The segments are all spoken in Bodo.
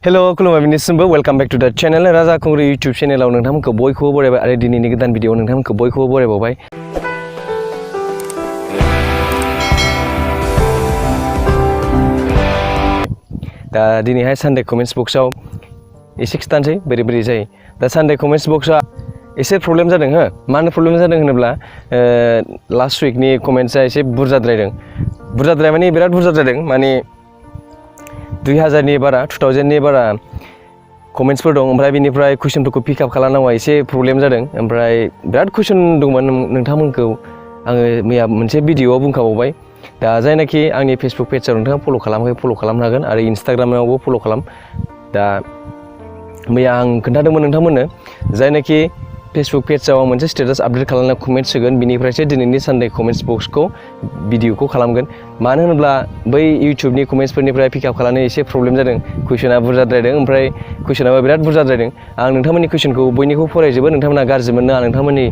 हेलो खुलुमबाय बिनिसिमबो वेलकाम बेक टू द चैनल राजा खुंग्रि यूट्यूब चैनलाव नोंथांमोनखौ बयखौबो बरायबाय आरो दिनैनि गोदान भिडिअ नोंथांमोनखौ बयखौबो बरायबावबाय। दा दिनैहाय सानडे कमेन्ट्स बक्सआव एसे खिथानोसै बोरै जायो। दा सानडे कमेन्ट्स बक्सआ एसे प्रब्लेम जादों हो। मानो प्रब्लेम जादों होनोब्ला लास्ट वीकनि कमेन्ट्सआ एसे बुरजाद्राय माने बिराद बुरजा जादों। माने 2000नि बारा 2000नि बारा कमेन्ट्सफोर दं। ओमफ्राय बिनिफ्राय कुइसनफोरखौ पिकआप खालामनांगौआ एसे प्रब्लेम जादों। ओमफ्राय बिराद कुइसन दंमोन नोंथांमोनखौ आङो मैया मोनसे भिडिअआव बुंखाबावबाय। दा जायनाखि आंनि फेसबुक पेजआव नोंथाङा फल' खालामाखै फल' खालामनो हागोन आरो इन्सटाग्रामावबो फल' खालाम। दा मैया आं खोन्थादोंमोन नोंथांमोननो जायनाखि फेसबुक पेजआव मोनसे स्टेटास आपडेट खालामना कमेन्ट्स होगोन बिनिफ्रायसो दिनैनि सानडे कमेन्ट्स बक्सखौ भिडिअखौ खालामगोन। मानो होनोब्ला बै इउटिउबनि कमेन्ट्सफोरनिफ्राय पिकआप खालामनो एसे प्रब्लेम जादों। कुइसना बुरजाद्रायदों ओमफ्राय कुइसनाबो बिराद बुरजाद्रायदों। आं नोंथांमोननि कुइसनखौ बयनिखौबो फरायजोबो। नोंथांमोना गाज्रि मोनो आं नोंथांमोननि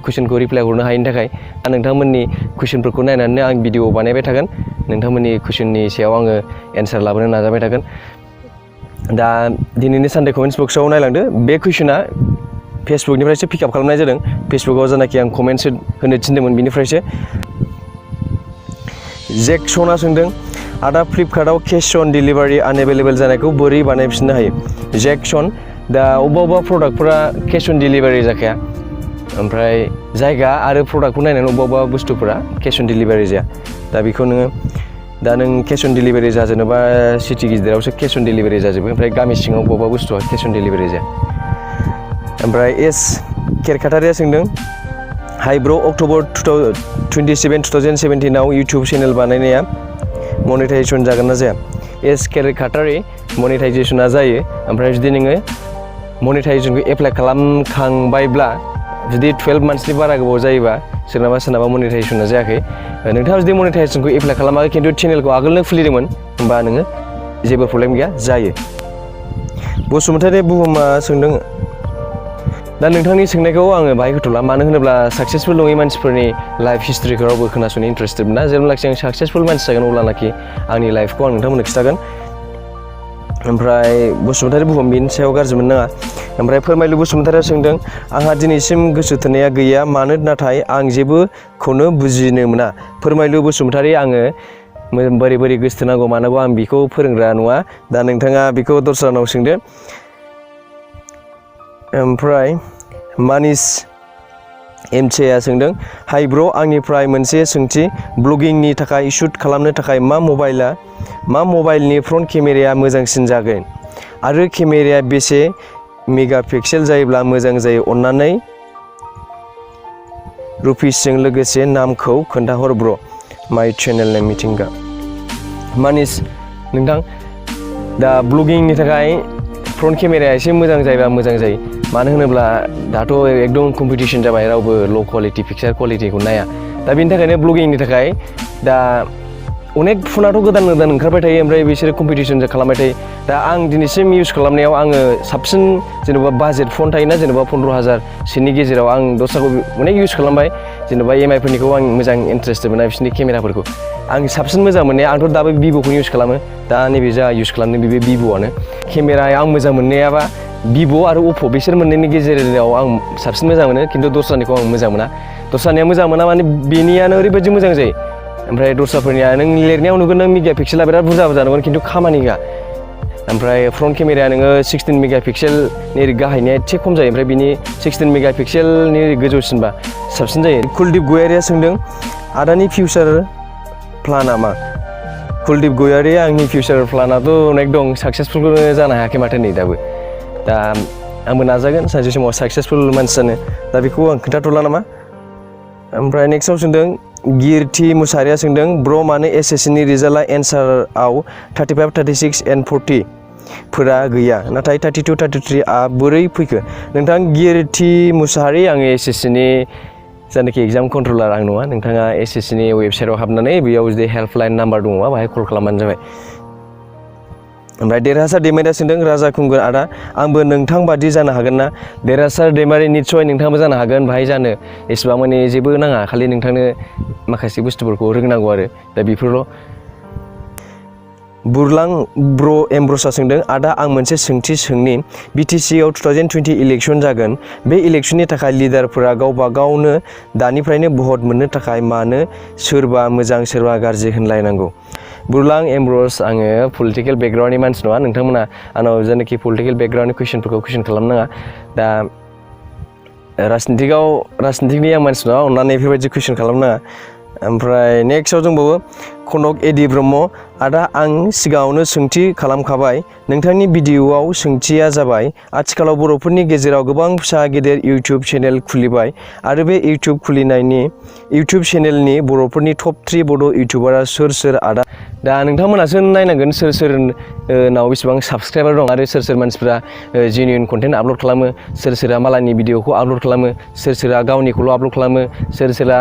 कुइसनखौ रिप्लाइ हरनो हायैनि थाखाय। आं नोंथांमोननि कुइसनफोरखौ नायनानै आं भिडिअ बानायबाय थागोन। नोंथांमोननि कुइसननि सायाव आङो एन्सार लाबोनो नाजाबाय थागोन। दा दिनैनि सानडे कमेन्ट्स बक्सआव नायलांदो। बे कुइसना फेसबुकनिफ्रायसो पिकआप खालामनाय जादों। फेसबुकआव जानाखि आं कमेन्ट्स होनो थिनदोंमोन बिनिफ्रायसो। जेक्सना सोंदों आदा फ्लिपकार्टआव कैश अन डिलिभारि आनएभेलेबल जानायखौ बोरै बानायफिननो हायो। जेक्सन दा अबेबा प्रडाक्टफोरा कैश अन डिलिभारि जाखाया। ओमफ्राय जायगा आरो प्रडाक्टखौ नायनानै अबेबा बुस्थुफोरा कैश अन डिलिभारि जाया। दा बेखौ नों कैश अन डिलिभारि जाजोबनोबा सिटि गिदिरावसो कैश अन डिलिभारि जाजोबो। ओमफ्राय गामि सिङाव बबेबा बुस्थुआ कैश अन डिलिभारि जाया। ओमफ्राय एस केरकाटारिया सोंदों हाइ ब्र' अक्ट'बर 27, 2017 इउटिउब चेनेल बानायनाया मनेटाइजेसन जागोन ना जाया। एस केरकाटारि मनेटाइजेसना जायो। ओमफ्राय जुदि नोङो मनेटाइजेसनखौ एप्लाइ खालामखांबायब्ला जुदि 12 मान्थसनि बारा गोबाव जायोबा सोरनाबा मनेटाइजेसना जायाखै। नोंथाङा जुदि मनेटाइजेसनखौ एप्लाइ खालामाखै खिन्थु चेनेलखौ आगोलनो खुलिदोंमोन होमबा नोङो जेबो प्रब्लेम गैया जायो। बसुमतारी बुहुमा सोंदों दा नोंथांनि सोंनायखौ आङो बाहाय होथ'ला। मानो होनोब्ला साक्सेसफुल नङै मानसिफोरनि लाइफ हिस्ट्रिखौ रावबो खोनासंनो इन्टारेस्टेड ना। जेब्लानाखि आं साक्सेसफुल मानसि जागोन अब्लानाखि आंनि लाइफखौ आं नोंथांमोननो खिन्थागोन। ओमफ्राय बसुमतारी बुहुम बेनि सायाव गाज्रि मोननाङा। ओमफ्राय फोरमायलु बसुमतारीया सोंदों आंहा दिनैसिम गोसो थोनाया गैया मानो नाथाय आं जेबोखौनो बुजिनो मोना। फोरमायलु बसुमतारी आङो बोरै गोसो थोनांगौ मानांगौ आं बेखौ फोरोंग्रा नङा। दा नोंथाङा बेखौ दस्रानाव सोंदो। ओमफ्राय मानिस एमचेया सोंदों हाइ ब्र' आंनिफ्राय मोनसे सोंथि ब्लगिंनि थाखाय शुट खालामनो थाखाय मा मबाइलनि फ्रन्ट केमेराया मोजांसिन जागोन आरो केमेराया बेसे मेगापिक्सेल जायोब्ला मोजां जायो अन्नानै रुपिसजों लोगोसे नामखौ खोन्थाहर ब्र'। माय चेनेल नेम मिथिंगा। मानिस नोंथां दा ब्लगिंनि थाखाय फ्रन्ट केमेराया एसे मोजां जायोबा मोजां जायो। मानो होनोब्ला दाथ' एकदम कम्पिटिसन जाबाय रावबो ल' क्वालिटि पिक्सार क्वालिटिखौ नाया। दा बेनि थाखायनो ब्लगिंनि थाखाय दा अनेक फनाथ' गोदान ओंखारबाय थायो। ओमफ्राय बिसोरो कम्पिटिसन खालामबाय थायो। दा आं दिनैसिम इउज खालामनायाव आङो साबसिन जेनेबा बाजेट फन थायोना जेनेबा 15,000सोनि गेजेराव आं दस्राखौ अनेक इउज खालामबाय। जेनेबा एमआइफोरनिखौ आं मोजां इन्टारेस्टेड मोना बिसोरनि केमेराफोरखौ। आं साबसिन मोजां मोननाया आंथ' दाबो भिभ'खौनो इउज खालामो। दा नैबे जा इउज खालामदों बे भिभ'आनो। केमेराया आं मोजां मोननायाबा भिभ' आरो अप्प' बिसोर मोननैनि गेजेराव आं साबसिन मोजां मोनो। खिन्थु दस्रानिखौ आं मोजां मोना। दस्रानिया मोजां मोना माने बेनियानो ओरैबायदि मोजां जायो। ओमफ्राय दस्राफोरनिया नों लिरनायाव नुगोन नों मेगा पिक्सेला बिराद बुरजा नुगोन खिन्थु खामानि होआ। ओमफ्राय फ्रन्ट केमेराया नोङो 16 मेगा पिक्सेलनि गाहायनिया एसे खम जायो। ओमफ्राय बिनि 16 मेगा पिक्सेलनि गोजौसिनबा साबसिन जायो। कुलदीप गयारिया सोंदों आदानि फिउचार प्लाना मा। कुलदीप गयारि आंनि फिउचार प्लानाथ' अनेक दं। साक्सेसफुलखौनो जानो हायाखै माथो नै दाबो। दा आंबो नाजागोन सानसे समाव साक्सेसफुल मानसि जानो। दा बेखौ आं खोन्थाथ'ला नामा। ओमफ्राय नेक्स्टआव सोंदों गिरथि मुसाहारिया सोंदों ब्र' मानो एसएससिनि रिजाल्टआ एन्साराव 35, 36 and 40 फोरा गैया नाथाय 32, 33आ बोरै फैखो। नोंथां गिरथि मुसाहारि आङो एसएससिनि जायनाखि एग्जाम कन्ट्रलार आं नङा। नोंथाङा एसएससिनि वेबसाइटआव हाबनानै बेयाव जुदि हेल्पलाइन नाम्बार दङबा बाहाय कल खालामबानो जाबाय। ओमफ्राय देरहासार दैमारिया सोंदों राजा खुंगुर आदा आंबो नोंथां बादि जानो हागोन ना। देरहासार दैमारि निस्सय नोंथाङाबो जानो हागोन। बाहाय जानो एसेबां माने जेबो नाङा खालि नोंथांनो माखासे बुस्थुफोरखौ रोंनांगौ आरो दा बेफोरल'। बुरलां ब्र' एमब्र'सआ सोंदों आदा आं मोनसे सोंथि सोंनि BTC आव 2020 इलेक्सन जागोन बे इलेक्सननि थाखाय लिडारफोरा गावबा गावनो दानिफ्रायनो भट मोननो थाखाय मानो सोरबा मोजां सोरबा गाज्रि होनलायनांगौ बुरलां एमब्र'स आङो पलिटिकेल बेकग्राउन्डनि मानसि नङा नोंथांमोना आंनाव जेनाखि पलिटिकेल बेकग्राउन्डनि कुइसनफोरखौ कुइसन खालामनाङा दा राजनितिकनि आं मानसि नङा अननानै बेफोरबायदि कुइसन खालामनाङा ओमफ्राय नेक्स्टआव दंबावो कनक एडि ब्रह्म आदा आं सिगाङावनो सोंथि खालामखाबाय नोंथांनि भिडिअ'आव सोंथिया जाबाय आथिखालाव बर'फोरनि गेजेराव गोबां फिसा गेदेर इउटुब चेनेल खुलिबाय आरो बे इउटुब चेनेलनि बर'फोरनि टप 3 बड' इउटुबारा सोर आदा दा नोंथांमोनासो नायनांगोन सोर नाव बेसेबां साबसक्राइबार दं आरो सोर मानसिफ्रा जेन्युइन कन्टेन्ट आपल'ड खालामो सोरा मालायनि भिडिअ'खौ आपल'ड खालामो सोरा गावनिखौल' आपल'ड खालामो सोरा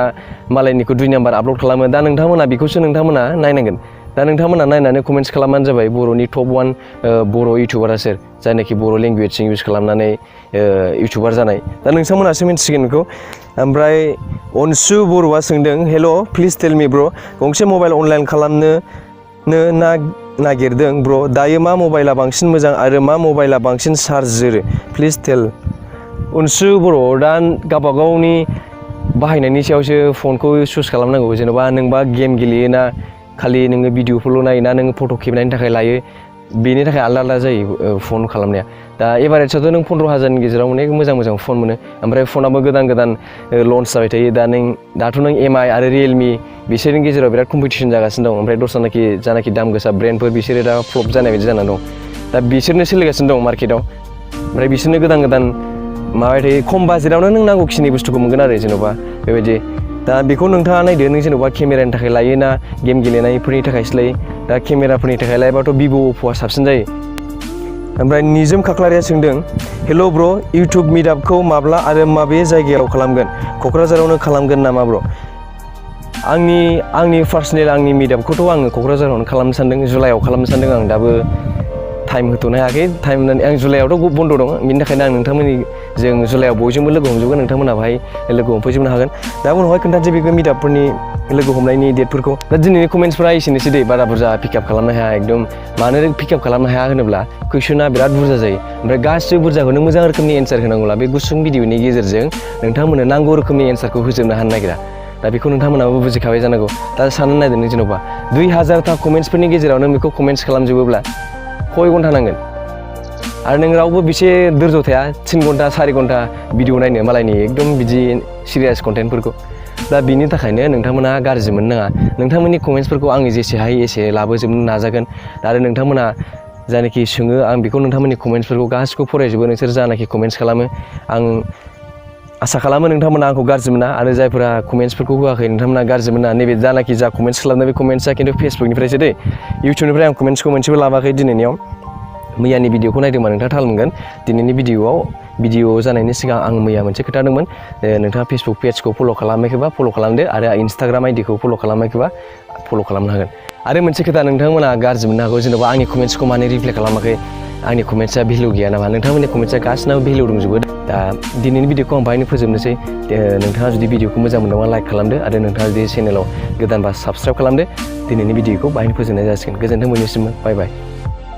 मालायनिखौ 2 नाम्बार आपल'ड खालामो दा नोंथांमोना बेखौसो नोंथांमोना नायनांगोन दा नोंथांमोना नायनानै कमेन्ट्स खालामबानो जाबाय बर'नि टप 1 बर' इउटुबारा सोर जायनाखि बर' लेंगुवेजजों इउज खालामनानै इउटुबार जानाय दा नोंथांमोनासो मिन्थिसिगोन बेखौ ओमफ्राय अनसु बर'आ सोंदों हेल' प्लिज टेल मी ब्र' गंसे मबाइल अनलाइन खालामनो नागिरदों ब्र' दायो मा मबाइला बांसिन मोजां आरो मा मबाइला बांसिन चार्ज जोरो प्लिज टेल अनसु बर' दा गावबा गावनि बाहायनायनि सायावसो फनखौ चुज खालामनांगौ जेन'बा नोंबा गेम गेलेयोना खालि नोङो भिडिअफोरल' नायोना नोङो फट' खेबनायनि थाखाय लायो बेनि थाखाय आलादा जायो फन खालामनाया दा एभारेजआवथ' नों 15,000नि गेजेराव अनेक मोजां फन मोनो ओमफ्राय फनाबो गोदान लन्च जाबाय थायो दाथ' नों MI आरो रियेलमि बिसोरनि गेजेराव बिराद कम्पिटिसन जागासिनो दं ओमफ्राय दस्रानाखि जानाखि दाम गोसा ब्रेन्डफोर बिसोरो दा फ्लप जानाय बायदि जानानै दं दा बिसोरनो सोलिगासिनो दं मार्केटआव ओमफ्राय बिसोरनो गोदान माबाय थायो खम बाजेटावनो नों नांगौखिनि बुस्थुखौ मोनगोन आरो जेन'बा बेबायदि दा बेखौ नोंथाङा नायदो नों जेन'बा केमेरानि थाखाय लायो ना गेम गेलेनायफोरनि थाखायसो लायो दा केमेराफोरनि थाखाय लायोबाथ' भिभ' अप्प'आ साबसिन जायो ओमफ्राय निजोम खाख्लारिया सोंदों हेल' ब्र' इउटुब मिटआपखौ माब्ला आरो माबे जायगायाव खालामगोन क'क्राझारावनो खालामगोन नामा ब्र' आंनि पार्सनेल आंनि मिटआपखौथ' आङो क'क्राझारावनो खालामनो सानदों जुलाइआव खालामनो सानदों आं दाबो टाइम होथ'नो हायाखै टाइम होननानै आं जुलाइआवथ' बन्द' दं बेनि थाखायनो आं नोंथांमोननि जों जुलाइआव बयजोंबो लोगो हमजोबगोन नोंथांमोनहा बाहाय लोगो हमफैजोबनो हागोन दा उनावहाय खोन्थानोसै बेखौ मिटआपफोरनि लोगो हमनायनि डेटफोरखौ दा दिनैनि कमेन्ट्सफोरा एसेनोसै दै बारा बुरजा पिकआप खालामनो हाया एकदम मानो पिकआप खालामनो हाया होनोब्ला कुइसना बिराद बुरजा जायो ओमफ्राय गासिबो बुरजाखौ नों मोजां रोखोमनि एन्सार होनांगौला बे गुसुं भिडिअनि गेजेरजों नोंथांमोननो नांगौ रोखोमनि एन्सारखौ होजोबनो हानो नागिरा दा बेखौ नोंथांमोनाबो बुजिखाबाय जानांगौ दा साननानै नायदो नों जेन'बा 2000था कमेन्ट्सफोरनि गेजेराव नों बेखौ कमेन्ट्स खालामजोबोब्ला खय घन्टा नांगोन आरो नों रावबो बेसे धोर्ज' थाया 3 घन्टा 4 घन्टा भिडिअ नायनो मालायनि एकदम बिदि सिरियास कन्टेन्टफोरखौ दा बिनि थाखायनो नोंथांमोना गाज्रि मोननो नाङा नोंथांमोननि कमेन्ट्सफोरखौ आङो जेसे हायो एसे लाबोजोबनो नाजागोन आरो नोंथांमोना जायनाखि सोङो आं बेखौ नोंथांमोननि कमेन्ट्सफोरखौ गासिखौबो फरायजोबो नोंसोर जानाखि कमेन्ट्स खालामो आं आसा खालामो नोंथांमोना आंखौ गाज्रि मोना आरो जायफोरा कमेन्ट्सफोरखौ होआखै नोंथांमोना गाज्रि मोना नैबे जानाखि जा कमेन्ट्स खालामदों बे कमेन्ट्सआ खिन्थु फेसबुकनिफ्रायसो दै इउटुबनिफ्राय आं कमेन्ट्सखौ मोनसेबो लाबाखै दिनैनियाव मैयानि भिडिअखौ नायदोंबा नोंथाङा थाल मोनगोन दिनैनि भिडिअ जानायनि सिगां आं मैया मोनसे खोथा दंमोन नोंथाङा फेसबुक पेजखौ फल' खालामाखैबा फल' खालामदो आरो इन्सटाग्राम आइडिखौ फल' खालामाखैबा फल' खालामनो हागोन आरो मोनसे खोथा नोंथांमोना गाज्रि मोननो हागौ जेनेबा आंनि कमेन्ट्सखौ मानो रिप्लाइ खालामाखै आंनि कमेन्ट्सआ भेलु गैया नामा नोंथांमोननि कमेन्ट्सआ गासिनाबो भेलु दंजोबो दा दिनैनि भिडिअखौ आं बाहायनो फोजोबनोसै नोंथाङा जुदि भिडिअखौ मोजां मोनदोंबा लाइक खालामदो आरो नोंथाङा जुदि चेनेलाव गोदानबा साबस्क्राइब खालामदो दिनैनि भिडिअखौ बाहायनो फोजोबनाय जासिगोन गोजोन्थों बयनिसिमबो बाय बाय